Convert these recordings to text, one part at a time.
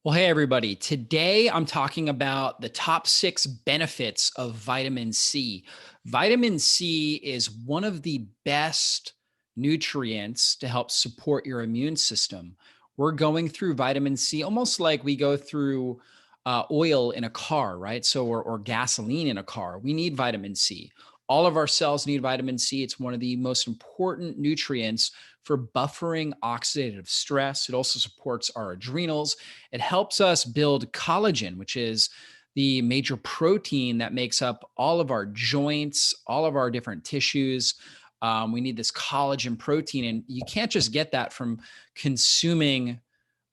Well, hey, everybody. Today I'm talking about the top 6 benefits of vitamin C. Vitamin C is one of the best nutrients to help support your immune system. We're going through vitamin C almost like we go through oil in a car, right? Or gasoline in a car. We need vitamin C. All of our cells need vitamin C. It's one of the most important nutrients for buffering oxidative stress. It also supports our adrenals. It helps us build collagen, which is the major protein that makes up all of our joints, all of our different tissues. We need this collagen protein, and you can't just get that from consuming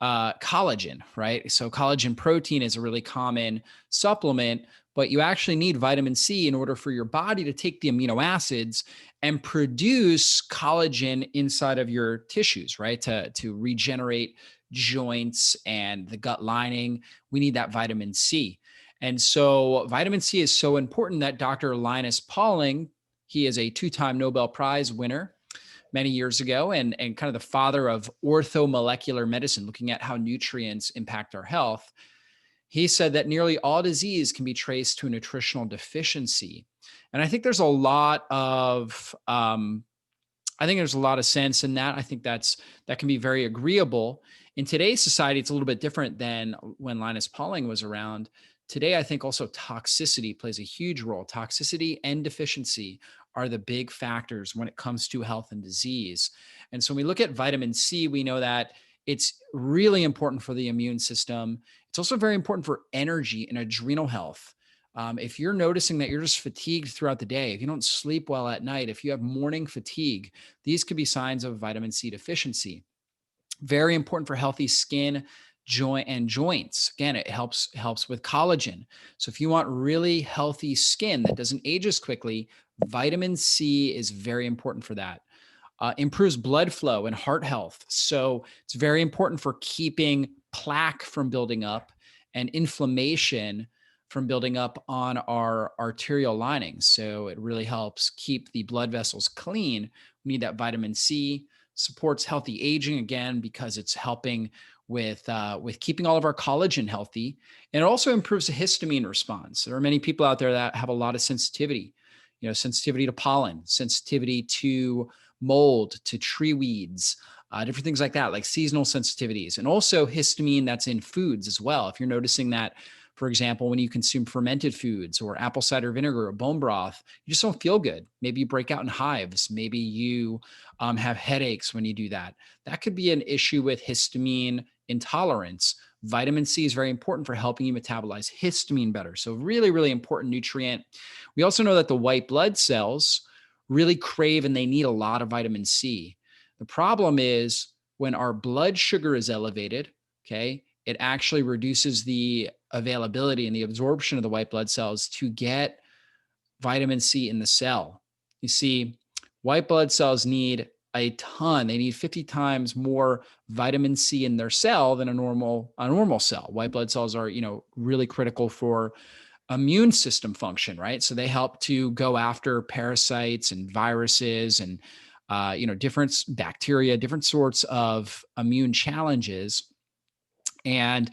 collagen, right? So, collagen protein is a really common supplement, but you actually need vitamin C in order for your body to take the amino acids and produce collagen inside of your tissues, right? To regenerate joints and the gut lining. We need that vitamin C. And so vitamin C is so important that Dr. Linus Pauling, he is a two-time Nobel Prize winner many years ago and kind of the father of orthomolecular medicine, looking at how nutrients impact our health. He said that nearly all disease can be traced to a nutritional deficiency. And I think there's a lot of I think there's a lot of sense in that. I think that can be very agreeable. In today's society, it's a little bit different than when Linus Pauling was around. Today, I think also toxicity plays a huge role. Toxicity and deficiency are the big factors when it comes to health and disease. And so when we look at vitamin C, we know that it's really important for the immune system. It's also very important for energy and adrenal health. If you're noticing that you're just fatigued throughout the day, if you don't sleep well at night, if you have morning fatigue, these could be signs of vitamin C deficiency. Very important for healthy skin, joint and joints. Again, it helps with collagen. So if you want really healthy skin that doesn't age as quickly, vitamin C is very important for that. Improves blood flow and heart health. So it's very important for keeping plaque from building up and inflammation from building up on our arterial linings. So it really helps keep the blood vessels clean. We need that vitamin C. Supports healthy aging again because it's helping with keeping all of our collagen healthy, and it also improves the histamine response. There are many people out there that have a lot of sensitivity, sensitivity to pollen, sensitivity to mold, to tree weeds, different things like that, like seasonal sensitivities, and also histamine that's in foods as well. If you're noticing that, for example, when you consume fermented foods or apple cider vinegar or bone broth, you just don't feel good. Maybe you break out in hives. Maybe you have headaches when you do that. That could be an issue with histamine intolerance. Vitamin C is very important for helping you metabolize histamine better. So, really, really important nutrient. We also know that the white blood cells really crave and they need a lot of vitamin C. The problem is when our blood sugar is elevated, okay, it actually reduces the availability and the absorption of the white blood cells to get vitamin C in the cell. You see, white blood cells need a ton. They need 50 times more vitamin C in their cell than a normal cell. White blood cells are, really critical for immune system function, right? So they help to go after parasites and viruses and different bacteria, different sorts of immune challenges. And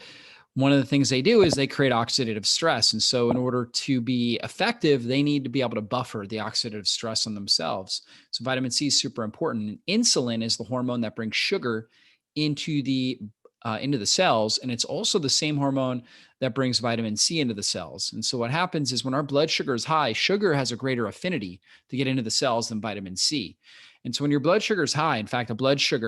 one of the things they do is they create oxidative stress. And so, in order to be effective, they need to be able to buffer the oxidative stress on themselves. So, vitamin C is super important. And insulin is the hormone that brings sugar into the cells, and it's also the same hormone that brings vitamin C into the cells. And so, what happens is when our blood sugar is high, sugar has a greater affinity to get into the cells than vitamin C. And so, when your blood sugar is high, in fact,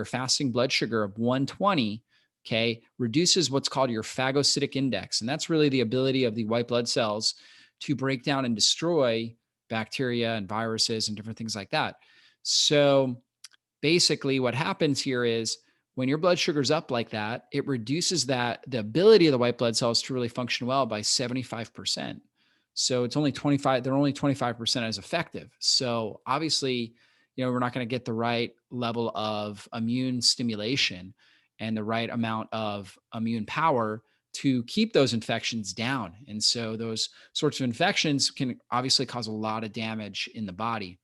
fasting blood sugar of 120, okay, reduces what's called your phagocytic index. And that's really the ability of the white blood cells to break down and destroy bacteria and viruses and different things like that. So basically, what happens here is when your blood sugar's up like that, it reduces the ability of the white blood cells to really function well by 75%. So it's only 25, they're only 25% as effective. So obviously, we're not going to get the right level of immune stimulation and the right amount of immune power to keep those infections down. And so those sorts of infections can obviously cause a lot of damage in the body.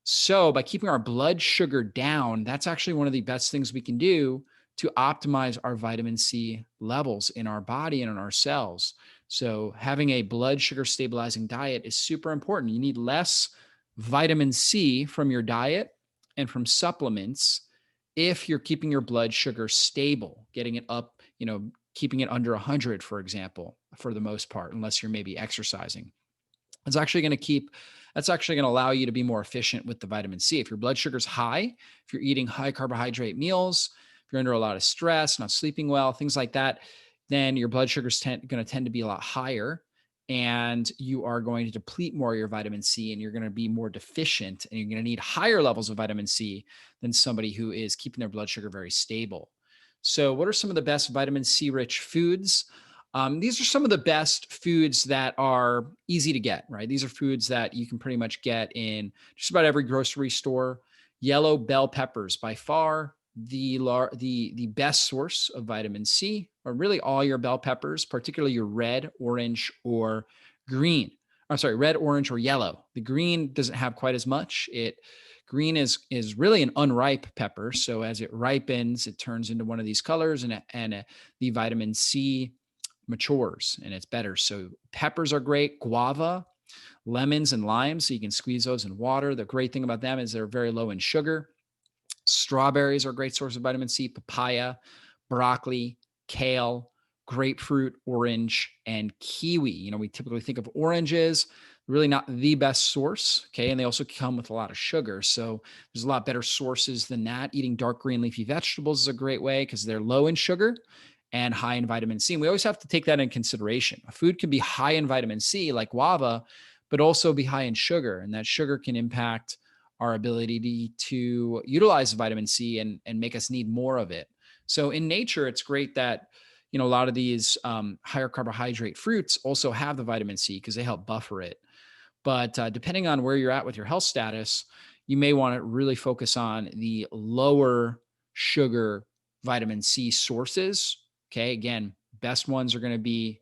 So by keeping our blood sugar down, that's actually one of the best things we can do to optimize our vitamin C levels in our body and in our cells. So, having a blood sugar stabilizing diet is super important. You need less vitamin C from your diet and from supplements if you're keeping your blood sugar stable, getting it up, keeping it under 100, for example, for the most part, unless you're maybe exercising. It's actually going to keep, that's actually going to allow you to be more efficient with the vitamin C. If your blood sugar's high, if you're eating high carbohydrate meals, if you're under a lot of stress, not sleeping well, things like that, then your blood sugar's going to tend to be a lot higher, and you are going to deplete more of your vitamin C, and you're going to be more deficient, and you're going to need higher levels of vitamin C than somebody who is keeping their blood sugar very stable. So, what are some of the best vitamin C rich foods? These are some of the best foods that are easy to get, right? These are foods that you can pretty much get in just about every grocery store. Yellow bell peppers, by far the best source of vitamin C, or really all your bell peppers, particularly your red, orange, or green. I'm sorry, red, orange, or yellow. The green doesn't have quite as much. Green is really an unripe pepper, so as it ripens, it turns into one of these colors, and the vitamin C matures and it's better. So peppers are great. Guava, lemons, and limes. So you can squeeze those in water. The great thing about them is they're very low in sugar. Strawberries are a great source of vitamin C. Papaya, broccoli, kale, grapefruit, orange, and kiwi. We typically think of oranges, really not the best source. Okay. And they also come with a lot of sugar. So there's a lot better sources than that. Eating dark green leafy vegetables is a great way because they're low in sugar and high in vitamin C. And we always have to take that in consideration. A food can be high in vitamin C, like guava, but also be high in sugar. And that sugar can impact our ability to utilize vitamin C and make us need more of it. So in nature, it's great that a lot of these higher carbohydrate fruits also have the vitamin C because they help buffer it. But depending on where you're at with your health status, you may want to really focus on the lower sugar vitamin C sources. Okay. Again, best ones are going to be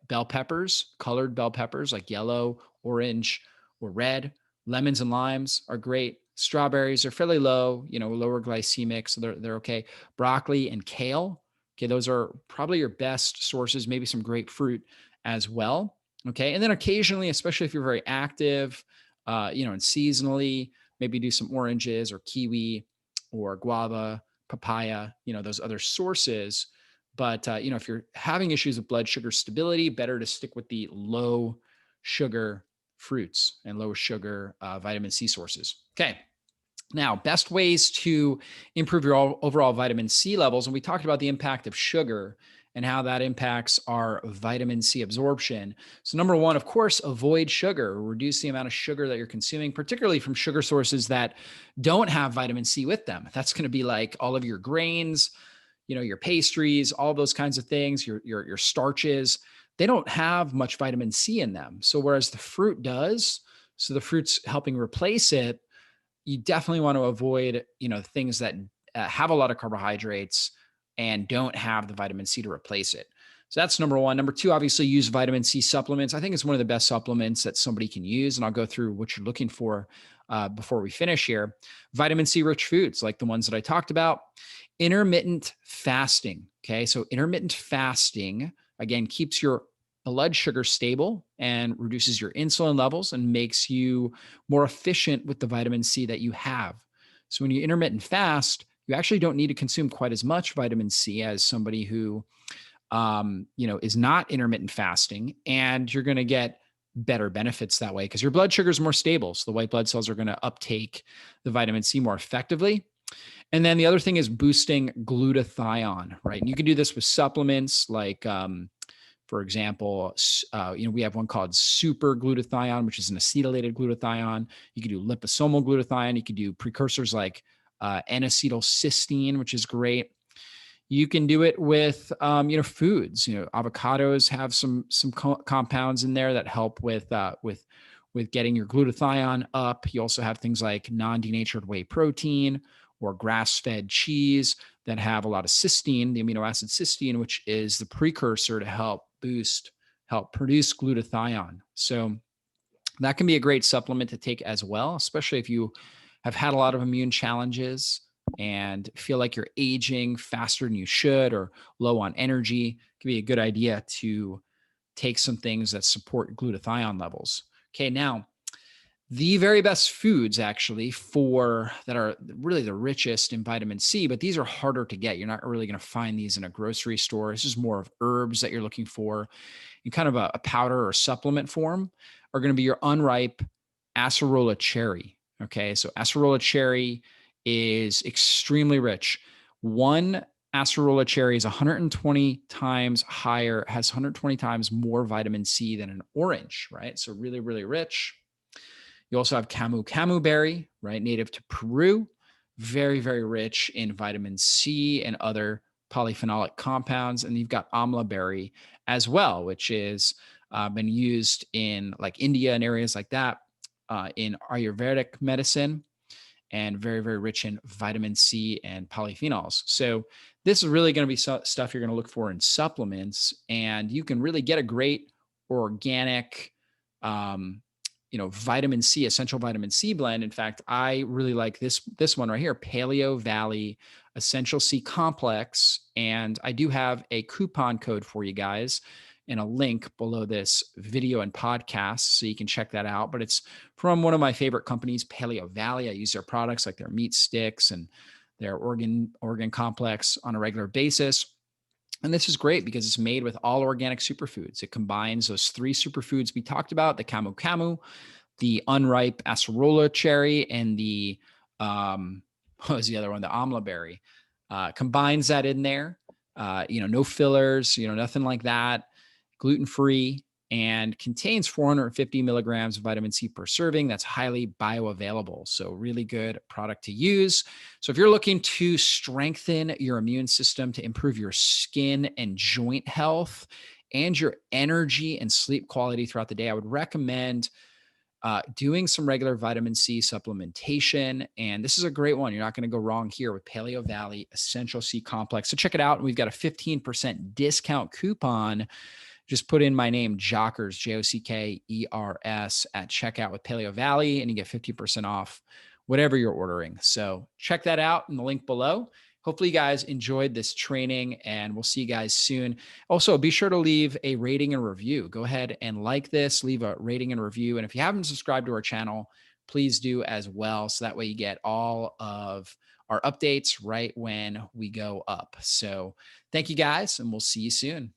bell peppers, colored bell peppers like yellow, orange, or red. Lemons and limes are great. Strawberries are fairly low, lower glycemic, so they're okay. Broccoli and kale, okay, those are probably your best sources. Maybe some grapefruit as well. Okay, and then occasionally, especially if you're very active, and seasonally, maybe do some oranges or kiwi or guava, papaya, those other sources. But if you're having issues with blood sugar stability, better to stick with the low sugar fruits and low sugar vitamin C sources. Okay. Now, best ways to improve your overall vitamin C levels. And we talked about the impact of sugar and how that impacts our vitamin C absorption. So, number one, of course, avoid sugar, reduce the amount of sugar that you're consuming, particularly from sugar sources that don't have vitamin C with them. That's going to be like all of your grains, your pastries, all those kinds of things, your starches. They don't have much vitamin C in them. So, whereas the fruit does, so the fruit's helping replace it, you definitely want to avoid, things that have a lot of carbohydrates and don't have the vitamin C to replace it. So that's number one. Number two, obviously use vitamin C supplements. I think it's one of the best supplements that somebody can use. And I'll go through what you're looking for before we finish here. Vitamin C rich foods like the ones that I talked about. Intermittent fasting. Okay. So intermittent fasting, again, keeps your blood sugar stable and reduces your insulin levels and makes you more efficient with the vitamin C that you have. So when you intermittent fast, you actually don't need to consume quite as much vitamin C as somebody who, is not intermittent fasting, and you're going to get better benefits that way because your blood sugar is more stable. So the white blood cells are going to uptake the vitamin C more effectively. And then the other thing is boosting glutathione, right? And you can do this with supplements like, for example, we have one called super glutathione, which is an acetylated glutathione. You can do liposomal glutathione. You can do precursors like N-acetylcysteine, which is great. You can do it with, foods. Avocados have some compounds in there that help with getting your glutathione up. You also have things like non-denatured whey protein or grass-fed cheese that have a lot of cysteine, the amino acid cysteine, which is the precursor to help produce glutathione. So that can be a great supplement to take as well, especially if you have had a lot of immune challenges, and feel like you're aging faster than you should or low on energy, it can be a good idea to take some things that support glutathione levels. Okay, now the very best foods actually for that are really the richest in vitamin C, but these are harder to get. You're not really going to find these in a grocery store. This is more of herbs that you're looking for in kind of a powder or supplement form, are going to be your unripe acerola cherry. Okay, so acerola cherry is extremely rich. One acerola cherry is 120 times higher, has 120 times more vitamin C than an orange, right? So really, really rich. You also have camu camu berry, right? Native to Peru, very, very rich in vitamin C and other polyphenolic compounds. And you've got amla berry as well, which is been used in like India and areas like that in Ayurvedic medicine, and very, very rich in vitamin C and polyphenols. So this is really going to be stuff you're going to look for in supplements, and you can really get a great organic, um, vitamin C, essential vitamin C blend. In fact, I really like this one right here, Paleo Valley Essential C Complex, and I do have a coupon code for you guys and a link below this video and podcast, so you can check that out. But it's from one of my favorite companies, Paleo Valley. I use their products like their meat sticks and their organ complex on a regular basis. And this is great because it's made with all organic superfoods. It combines those three superfoods we talked about, the camu camu, the unripe acerola cherry, and the what was the other one? The amla berry. Combines that in there. No fillers, nothing like that. Gluten free, and contains 450 milligrams of vitamin C per serving. That's highly bioavailable. So, really good product to use. So, if you're looking to strengthen your immune system, to improve your skin and joint health, and your energy and sleep quality throughout the day, I would recommend doing some regular vitamin C supplementation. And this is a great one. You're not going to go wrong here with Paleo Valley Essential C Complex. So, check it out. And we've got a 15% discount coupon. Just put in my name, Jockers, Jockers, at checkout with Paleo Valley, and you get 50% off whatever you're ordering. So check that out in the link below. Hopefully, you guys enjoyed this training, and we'll see you guys soon. Also, be sure to leave a rating and review. Go ahead and like this, leave a rating and review. And if you haven't subscribed to our channel, please do as well. So that way you get all of our updates right when we go up. So thank you guys, and we'll see you soon.